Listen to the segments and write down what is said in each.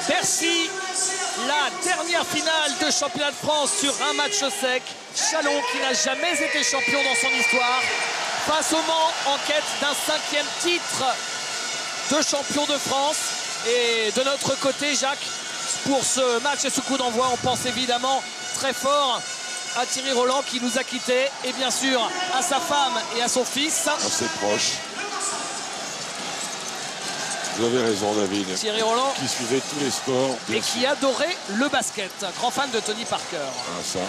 Bercy, la dernière finale de championnat de France sur un match sec. Chalon qui n'a jamais été champion dans son histoire. Face au Mans en quête d'un 5e titre de champion de France. Et de notre côté, Jacques, pour ce match et ce coup d'envoi, on pense évidemment très fort à Thierry Roland qui nous a quittés et bien sûr à sa femme et à son fils. Assez proche. Vous avez raison, David. Thierry Roland qui suivait tous les sports et qui adorait le basket. Grand fan de Tony Parker. Ah, ça.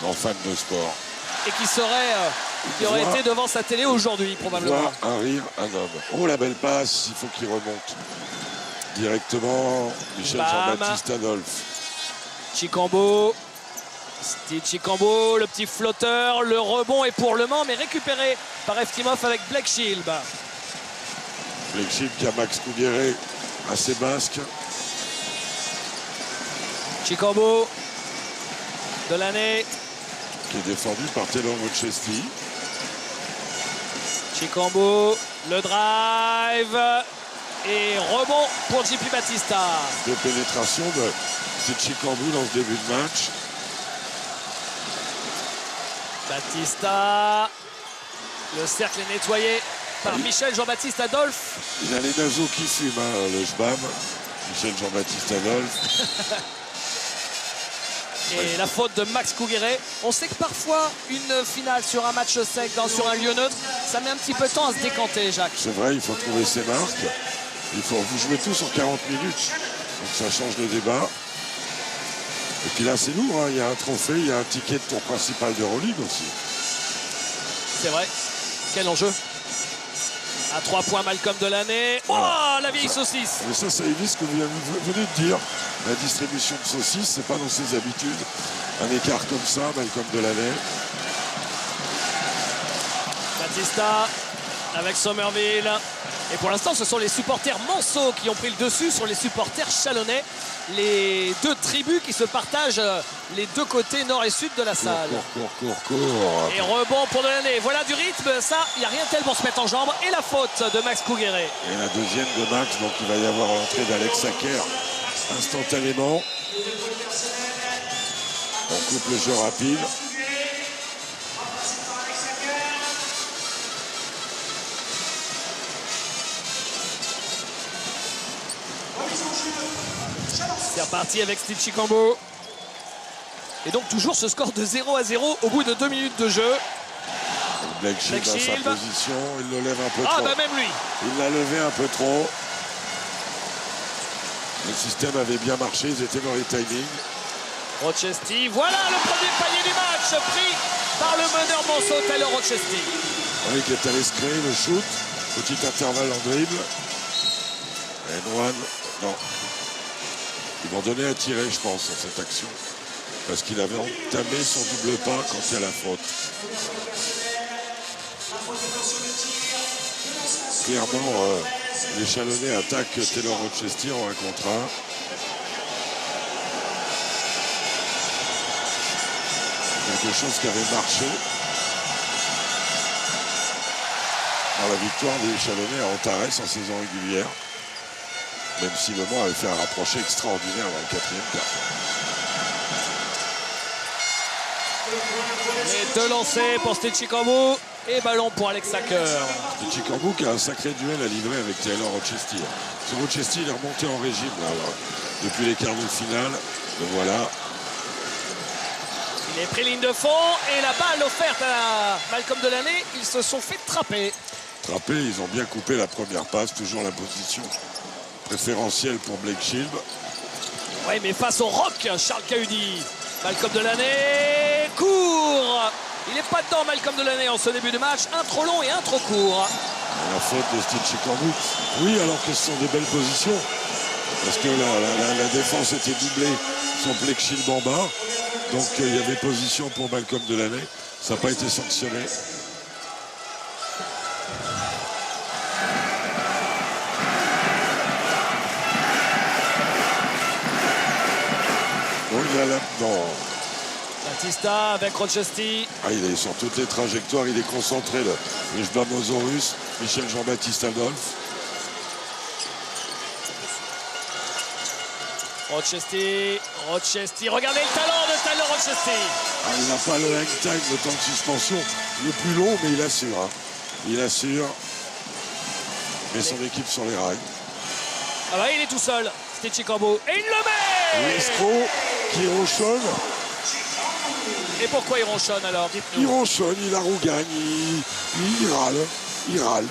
Grand fan de sport. Et qui aurait été devant sa télé aujourd'hui, probablement. Voir un rire, un homme. Oh, la belle passe, il faut qu'il remonte. Directement, Michel Jean-Baptiste Adolphe. Chicambo. Steve Chicambo, le petit flotteur. Le rebond est pour Le Mans, mais récupéré par Eftimov avec Blake Shield. Blake Shield qui a Max Cougueret, assez basque. Chicambo. De l'année. Qui est défendu par Taylor Rochesty. Chicambo, le drive et rebond pour JP Batista. De pénétration de Chicambo dans ce début de match. Batista, le cercle est nettoyé par Michel Jean-Baptiste Adolphe. Il a les naseaux qui fument, hein, le Jbam. Michel Jean-Baptiste Adolphe. Et la faute de Max Cougueret. On sait que parfois, une finale sur un match sec, sur un lieu neutre, ça met un petit peu de temps à se décanter, Jacques. C'est vrai, il faut trouver ses marques. Vous jouez tous en 40 minutes. Donc ça change le débat. Et puis là, c'est lourd. Hein. Il y a un trophée, il y a un ticket de tour principal d'Euroleague aussi. C'est vrai. Quel enjeu. À 3 points, Malcolm de l'année. Voilà. Oh, la vieille saucisse. Mais ça illustre ce que vous venez de dire. La distribution de saucisses, c'est pas dans ses habitudes. Un écart comme ça, Malcolm de l'année. Batista avec Somerville. Et pour l'instant, ce sont les supporters Monceau qui ont pris le dessus sur les supporters chalonnais. Les deux tribus qui se partagent les deux côtés nord et sud de la salle. Cours. Et rebond pour Delaney. Voilà du rythme. Ça, il n'y a rien tel pour se mettre en jambe. Et la faute de Max Cougueret. Et la deuxième de Max, donc il va y avoir l'entrée d'Alex Sacker instantanément. On coupe le jeu rapide. C'est reparti avec Steve Chicambo. Et donc toujours ce score de 0-0 au bout de 2 minutes de jeu. Blake Shield dans sa position, il le lève un peu trop. Ah bah même lui. Il l'a levé un peu trop. Le système avait bien marché, ils étaient dans les timings. Rochesty, voilà le premier panier du match pris par le meneur Monceau, Taylor Rochesty. Oui, qui est allé se créer le shoot. Petit intervalle en dribble. Et Noan, non. Ils vont donner un tirer, je pense, en cette action. Parce qu'il avait entamé son double pas quand il y a la faute. Clairement, les Chalonnais attaquent Taylor Rochesty en 1 contre 1. Quelque chose qui avait marché dans la victoire des Chalonnais à Antares en saison régulière. Même si Le Mans avait fait un rapproché extraordinaire dans le 4e quart. Les deux lancers pour Steve Chicambo et ballon pour Alex Sacker. Steve Chicambo qui a un sacré duel à livrer avec Taylor Rochesty. Ce Rochesty, il est remonté en régime là, depuis les quarts de finale. Le voilà. Il est pris ligne de fond et la balle offerte à Malcolm Delaney. Ils se sont fait trapper. Trapper, ils ont bien coupé la première passe, toujours la position préférentielle pour Blake Shield. Oui, mais face au rock, Charles Cahudi. Malcolm Delaney court. Il n'est pas dedans, Malcolm Delaney, en ce début de match. Un trop long et un trop court. La faute de Steve Chicambo. Oui, alors que ce sont des belles positions. Parce que la défense était doublée sur Blake Shield en bas. Donc il y avait position pour Malcolm Delaney. Ça n'a pas été sanctionné. Oh, il est là dedans. Batista avec Rochesty. Ah, il est sur toutes les trajectoires, il est concentré. Le Jbamosaurus, Michel Jean-Baptiste Adolphe. Rochestie, regardez le talent de Tyler Rochestie. Ah, il n'a pas le hang time, le temps de suspension le plus long, mais il assure. Hein. Il assure. Met son équipe sur les rails. Ah bah il est tout seul, c'était Chikambo. Et il le met. L'escroc qui ronchonne. Et pourquoi il ronchonne alors? Il ronchonne, il arrougagne, il râle.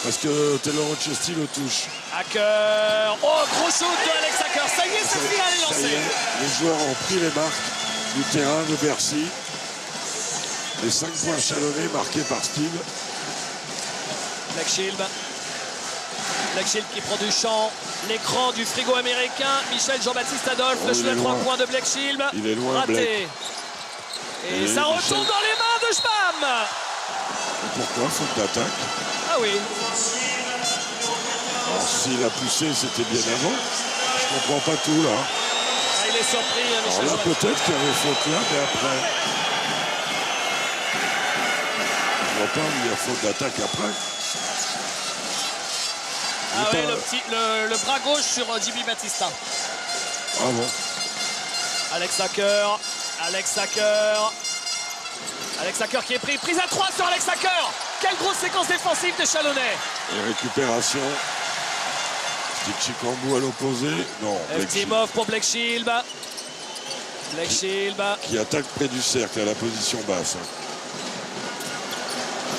Parce que Taylor Rochestie le touche. Hacker. Oh, gros shoot de Alex Hacker. Ça y est, cette finale est lancée. Les joueurs ont pris les marques du terrain de Bercy. Les 5 points chalonnés marqués par Steve. Black Shield qui prend du champ. L'écran du frigo américain. Michel Jean-Baptiste Adolphe. Le shoot à 3 points de Black Shield. Il est loin, raté. Black. Et ça retourne dans les mains de Schbam. Et pourquoi? Faute d'attaque. Ah oui. Alors s'il a poussé, c'était bien avant. Je comprends pas tout là. Ah, il est surpris, Michel. Alors là, peut-être qu'il y avait faute là, mais après. Je vois pas où il y a faute d'attaque après. Ah oui, le bras gauche sur Jimmy Batista. Ah bon. Alex Hacker qui est prise à 3 sur Alex Hacker. Quelle grosse séquence défensive de Chalonnais. Et récupération. Steve Chikambo à l'opposé. Non. Eftimov pour Black Shield. Qui attaque près du cercle à la position basse.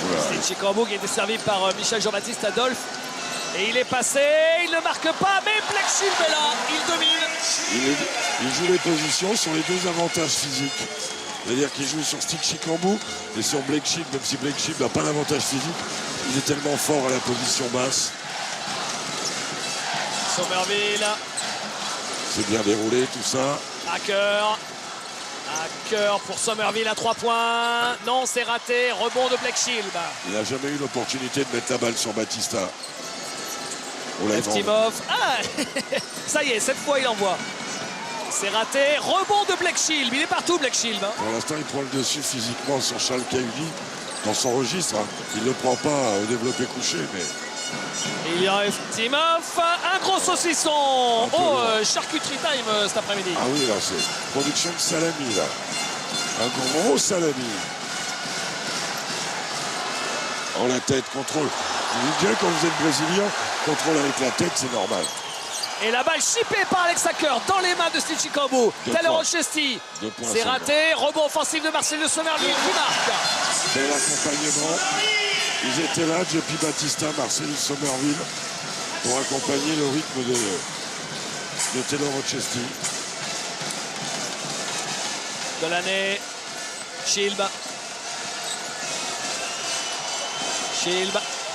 Voilà. Steve Chikambo qui était servi par Michel Jean-Baptiste Adolphe. Et il est passé, il ne marque pas, mais Black Shield est là, il domine. Il joue les positions sur les deux avantages physiques. C'est-à-dire qu'il joue sur Steve Chikambo et sur Black Shield, même si Black Shield n'a pas d'avantage physique, il est tellement fort à la position basse. Somerville. C'est bien déroulé tout ça. Hacker pour Somerville à 3 points. Non, c'est raté, rebond de Black Shield. Il n'a jamais eu l'opportunité de mettre la balle sur Batista. Eftimov. Ah ça y est, cette fois il envoie. C'est raté, rebond de Black Shield. Il est partout Black Shield. Pour l'instant, il prend le dessus physiquement sur Charles Cahuly dans son registre. Il ne le prend pas au développé couché, mais... Il y a Eftimov, un gros saucisson. Charcuterie time cet après-midi. Ah oui, là, c'est production de salami, là. Un gros salami. En la tête, contrôle. Vous dites bien, quand vous êtes brésilien, contrôle avec la tête, c'est normal. Et la balle chippée par Alex Hacker dans les mains de Steve Chikambo. Tyler Rochestie. C'est raté. Rebond offensif de Marcel de Somerville qui marque. Bel accompagnement. Ils étaient là, JP Batista, Marcel de Somerville, pour accompagner le rythme de Taylor Rochestie. De l'année. Shield.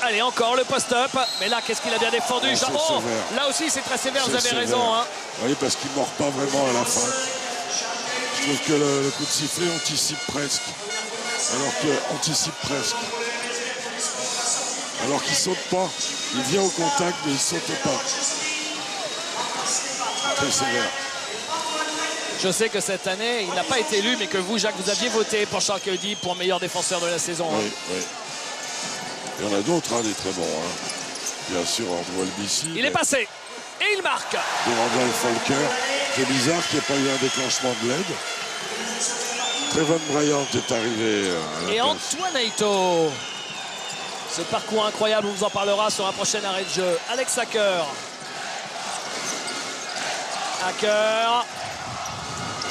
Allez, encore le post-up. Mais là, qu'est-ce qu'il a bien défendu, Jean. Là aussi, c'est très sévère, vous avez raison. Hein. Oui, parce qu'il ne mord pas vraiment à la fin. Je trouve que le coup de sifflet anticipe presque. Alors qu'il ne saute pas. Il vient au contact, mais il ne saute pas. Très sévère. Je sais que cette année, il n'a pas été élu, mais que vous, Jacques, vous aviez voté pour Charles Cahuly pour meilleur défenseur de la saison. Oui, hein. oui. Il y en a d'autres, hein, des très bons. Hein. Bien sûr, Andrew Albici. Il est passé. Et il marque. De Randall Falker. C'est bizarre qu'il n'y ait pas eu un déclenchement de l'aide. Trevon Bryant est arrivé à la Et place. Antoine Aito. Ce parcours incroyable, on vous en parlera sur un prochain arrêt de jeu. Alex Hacker.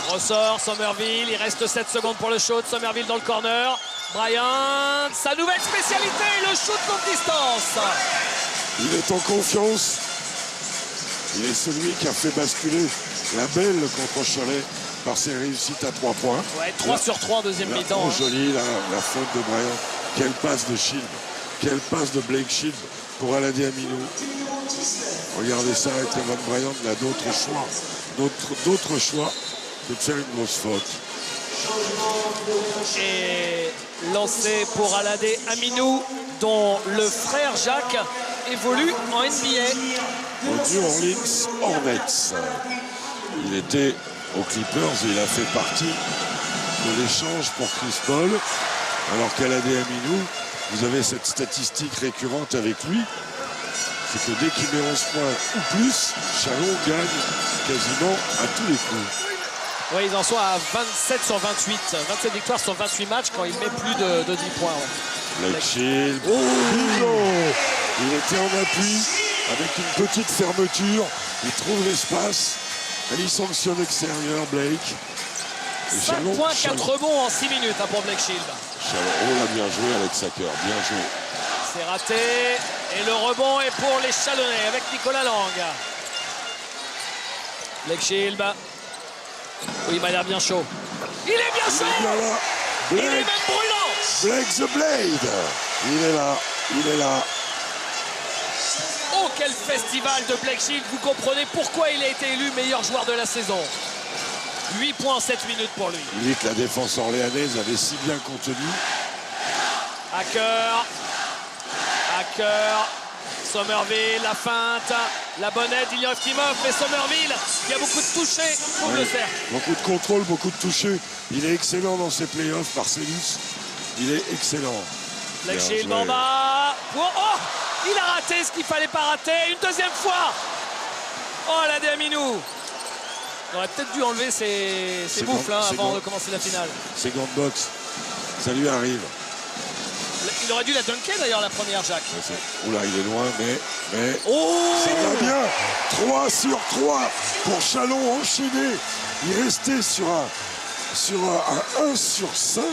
Ressort Somerville. Il reste 7 secondes pour le shoot. Somerville dans le corner. Bryant, sa nouvelle spécialité, le shoot longue distance. Il est en confiance. Il est celui qui a fait basculer la belle contre Cholet par ses réussites à 3 points. Ouais, 3 sur 3 en deuxième mi-temps. Oh, joli, la faute de Bryant. Quelle passe de Shield. Quelle passe de Blake Shield pour Aladé Aminou. Regardez ça, avec Trevon Bryant, il a d'autres choix que de faire une grosse faute. Et lancé pour Aladé Aminou, dont le frère Jacques évolue en NBA. Au New Orleans Hornets. Il était aux Clippers et il a fait partie de l'échange pour Chris Paul. Alors qu'Aladé Aminou, vous avez cette statistique récurrente avec lui. c'est que dès qu'il met 11 points ou plus, Chalon gagne quasiment à tous les coups. Oui, ils en sont à 27 sur 28. 27 victoires sur 28 matchs quand il met plus de 10 points. Ouais. Blakefield. Oh, il était en appui avec une petite fermeture. Il trouve l'espace. Et il sanctionne extérieur, Blake. 5 points, 4 rebonds en 6 minutes pour Blakefield. Chalon, bien joué avec Sacker, bien joué. C'est raté. Et le rebond est pour les Chalonnais avec Nicolas Lang. Blakefield. Oui, il m'a l'air bien chaud. Il est bien chaud. Il est même brûlant. Blake the Blade. Il est là. Il est là. Oh, quel festival de Blakefield. Vous comprenez pourquoi il a été élu meilleur joueur de la saison. 8 points en 7 minutes pour lui. Il dit que la défense orléanaise avait si bien contenu. Hacker. Somerville, la feinte, la bonne aide d'Ilya Eftimov, mais Somerville qui a beaucoup de touchés, trouve le cercle. Beaucoup de contrôle, beaucoup de touchés. Il est excellent dans ses playoffs, Marcellus. Il est excellent. Blakefield en bas. Oh, il a raté ce qu'il fallait pas rater. Une deuxième fois. Oh, la Aminou. On aurait peut-être dû enlever ses bouffles avant de commencer la finale. C'est gants de boxe. Ça lui arrive. Il aurait dû la dunker d'ailleurs la première, Jacques. Oula, il est loin, mais oh, ça va bien. 3 sur 3 pour Chalon enchaîné. Il restait sur un 1 sur 5,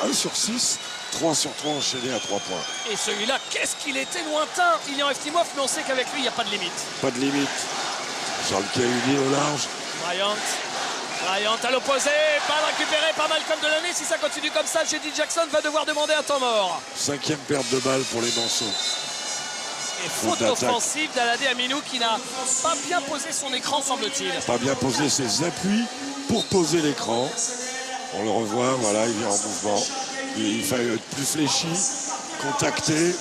1 sur 6, 3 sur 3 enchaîné à 3 points. Et celui-là, qu'est-ce qu'il était lointain, Ilya Eftimov, mais on sait qu'avec lui, il n'y a pas de limite. Pas de limite. Charles Cahulier au large. Bryant à l'opposé, balle récupérée par Malcolm Delaney. Si ça continue comme ça, J.D. Jackson va devoir demander un temps mort. 5e perte de balle pour les Manceaux. Et faute offensive d'Aladé Aminou qui n'a pas bien posé son écran, semble-t-il. Pas bien posé ses appuis pour poser l'écran. On le revoit, voilà, il est en mouvement. Il fallait être plus fléchi, contacter,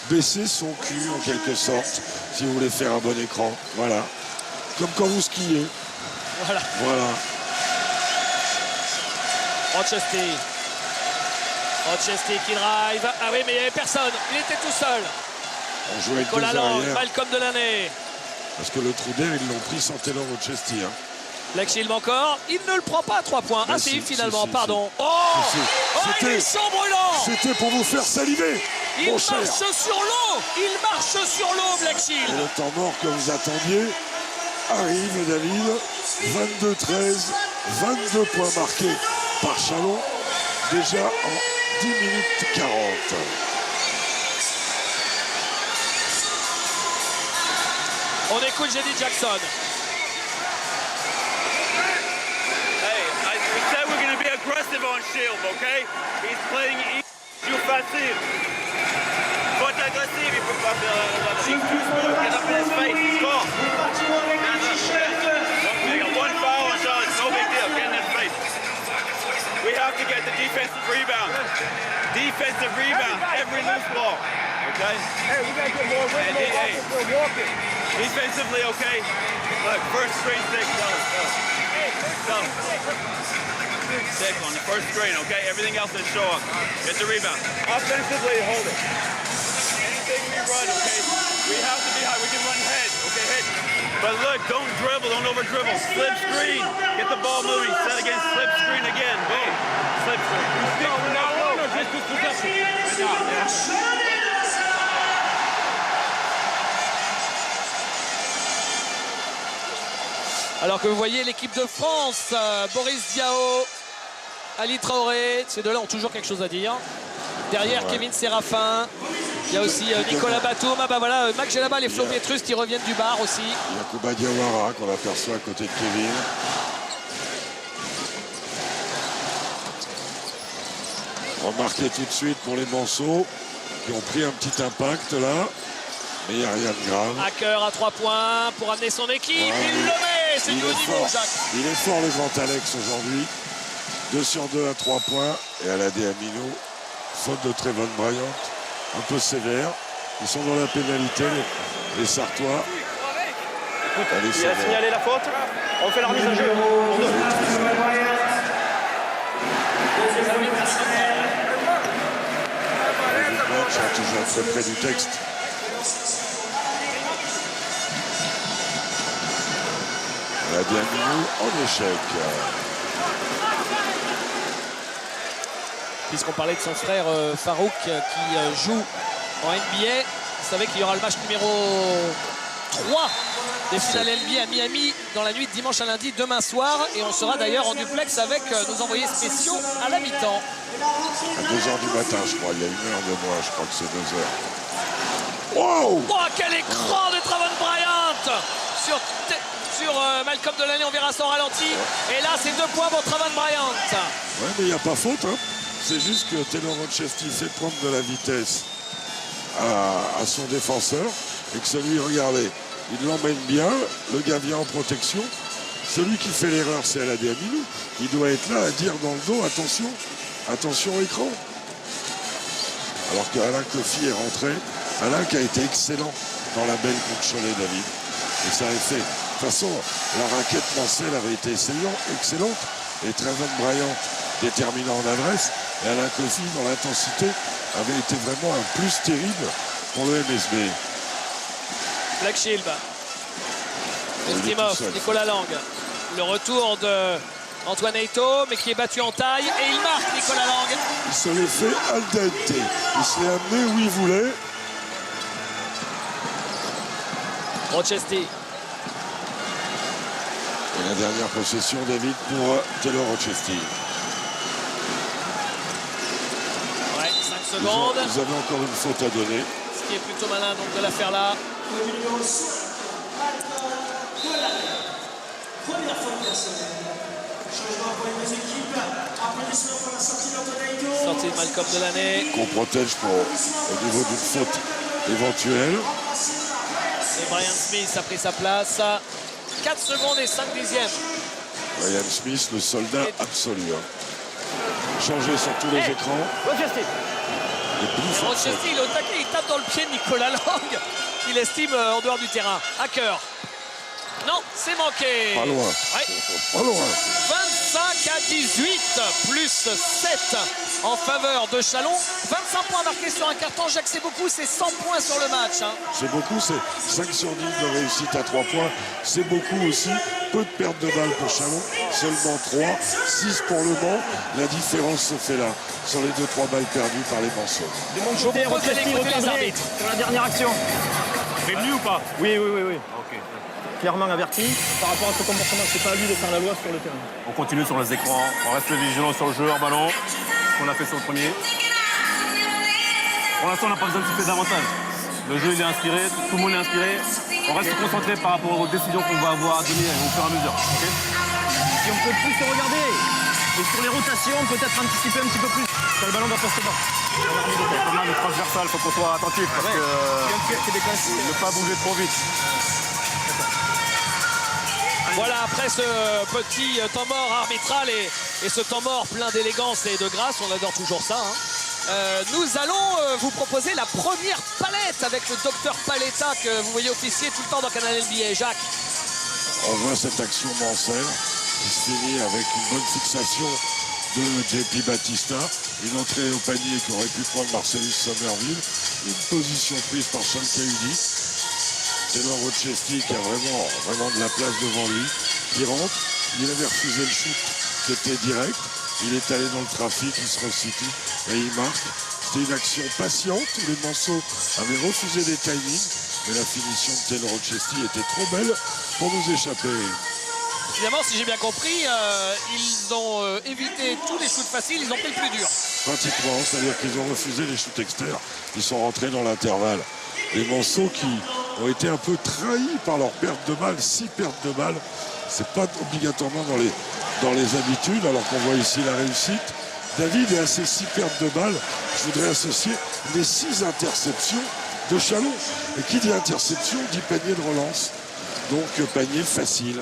baisser son cul en quelque sorte, si vous voulez faire un bon écran. Voilà. Comme quand vous skiez. Voilà. Rochester qui drive. Ah oui, mais il n'y avait personne. Il était tout seul. On jouait avec Nicolas deux Lang, arrières. Malcolm Delaney. Parce que le trou d'air, ils l'ont pris sans Taylor Rochester. Hein. Blakefield encore. Il ne le prend pas à 3 points. Ah si, finalement, pardon. Oh, il est chaud brûlant. C'était pour vous faire saliver. Il marche sur l'eau. Il marche sur l'eau, Blakefield. Et le temps mort que vous attendiez arrive, David. 22-13, 22 points marqués par Chalon, déjà en 10 minutes 40. On écoute J.D. Jackson. We said we're going to be aggressive on Shield, okay? He's playing too facile. Faut être agressif, il peut pas faire get up in his face, he scores. We got one foul on Charlotte, no big deal, get in his face. We have to get the defensive rebound. Defensive rebound, every loose ball, okay? Hey, we got to get more rhythm off if we're walking. Defensively, okay? Look, first screen, 6, go. Sick on the first screen, okay? Everything else is show up. Get the rebound. Offensively, hold it. Anything we run, okay? We have to be high. We can run head, okay? Hit. But look, don't dribble. Don't over dribble. Slip screen. Get the ball moving. Set against slip screen again. Boom. Slip screen. We're not low. Just this possession. Alors que vous voyez l'équipe de France, Boris Diaw, Ali Traoré, ces deux-là ont toujours quelque chose à dire. Derrière, Kevin Séraphin, il y a aussi Nicolas Batum. Ah bah voilà, Mac Gelaba, les Flo Pietrus qui reviennent du bar aussi. Yacouba Diawara qu'on aperçoit à côté de Kevin. Remarquez tout de suite pour les Manceaux qui ont pris un petit impact là. Mais il n'y a rien de grave. Hacker à 3 points pour amener son équipe. Il le met, c'est du haut niveau, Jacques. Il est fort le grand Alex aujourd'hui. 2 sur 2 à 3 points. Et Aladé Aminou, faute de Trevon Bryant, un peu sévère. Ils sont dans la pénalité, les Sartois. Il a signalé la faute. On fait la remise à jeu. Les matchs sont toujours très près du texte. La Diamino en échec. Puisqu'on parlait de son frère Farouk qui joue en NBA, vous savez qu'il y aura le match numéro 3 des finales NBA à Miami dans la nuit de dimanche à lundi, demain soir. Et on sera d'ailleurs en duplex avec nos envoyés spéciaux à la mi-temps. À 2h du matin, je crois. Il y a 1 heure de moi, je crois que c'est 2h. Wow! Oh, quel écran de Travon Bryant sur Malcolm Delaney, on verra son ralenti. Et là, c'est 2 points pour Travon Bryant. Ouais, mais il n'y a pas faute, hein. C'est juste que Taylor Rochestie fait prendre de la vitesse à son défenseur et que celui, regardez, il l'emmène bien, le gars vient en protection. Celui qui fait l'erreur, c'est Aladé Aminou. Il doit être là à dire dans le dos, attention, attention écran. Alors que Alain Kofi est rentré, Alain qui a été excellent dans la belle contre Cholet, David. Et ça a fait. De toute façon, la raquette Mancel avait été excellente. Et Travon Bryant déterminant en adresse. Et Alain Kofi, dans l'intensité, avait été vraiment un plus terrible pour le MSB. Black Shield. Estimov, Nicolas Lang. Le retour de Antoine Eito, mais qui est battu en taille. Et il marque Nicolas Lang. Il se l'est fait al dente. Il se l'est amené où il voulait. Rochestie. Et la dernière possession, David, pour Taylor Rochestie. Ouais, 5 secondes. Vous avez encore une faute à donner. Ce qui est plutôt malin donc de la faire là. Première faute personnelle. Changement pour les deux équipes. Applaudissements pour la sortie d'Antoine Eito. Sortie de Malcolm Delaney. Qu'on protège au niveau d'une faute éventuelle. Et Brian Smith a pris sa place. 4 secondes et 5 dixièmes. Brian Smith, le soldat absolu. Changé sur tous les écrans. Rochestie. Rochestie, il est au taquet, il tape dans le pied de Nicolas Lang, qu'il estime en dehors du terrain. Hacker. Non, c'est manqué. Pas loin. Ouais. Pas loin. 25-18, plus 7 en faveur de Chalon. 25 points marqués sur un carton. Jacques, c'est beaucoup, c'est 100 points sur le match. C'est beaucoup, c'est 5 sur 10 de réussite à 3 points. C'est beaucoup aussi. Peu de pertes de balles pour Chalon. Seulement 3, 6 pour Le Mans. La différence se fait là, sur les 2-3 balles perdues par les Manceaux. De mon côté, Rochestie recadré sur la dernière action. Prévenu ou pas? Oui. Ok. Clairement averti par rapport à ce comportement. C'est pas à lui de faire la loi sur le terrain. On continue sur les écrans, on reste vigilant sur le jeu hors ballon, ce qu'on a fait sur le premier. Pour l'instant, on n'a pas besoin de siffler davantage. Le jeu il est inspiré, tout le monde est inspiré. On reste concentré par rapport aux décisions qu'on va avoir à donner au fur et à mesure. Okay, Si on peut plus se regarder et sur les rotations, peut-être anticiper un petit peu plus. Quand le ballon va poste bas. on a le transversal, il faut qu'on soit attentif parce que ne pas bouger trop vite. Voilà, après ce petit temps mort arbitral et ce temps mort plein d'élégance et de grâce, on adore toujours ça, nous allons vous proposer la première palette avec le docteur Paletta que vous voyez officier tout le temps dans Canal NBA. Jacques. On voit cette action Mancel qui se finit avec une bonne fixation de JP Batista. Une entrée au panier qu'aurait pu prendre Marcellus Somerville. Une position prise par Sean Cahudi. Taylor Rochestie qui a vraiment de la place devant lui, qui rentre. Il avait refusé le shoot qui était direct. Il est allé dans le trafic, il se resitue et il marque. C'était une action patiente où les Manceaux avaient refusé des timings, mais la finition de Taylor Rochestie était trop belle pour nous échapper. Finalement, si j'ai bien compris, ils ont évité tous les shoots faciles, ils ont pris le plus dur. Pratiquement, c'est-à-dire qu'ils ont refusé les shoots externes. Ils sont rentrés dans l'intervalle. Les Manceaux qui ont été un peu trahis par leur perte de balles, 6 pertes de balles. C'est pas obligatoirement dans les habitudes, alors qu'on voit ici la réussite. David, et à ces 6 pertes de balles, je voudrais associer les 6 interceptions de Chalon. Et qui dit interception dit panier de relance. Donc panier facile.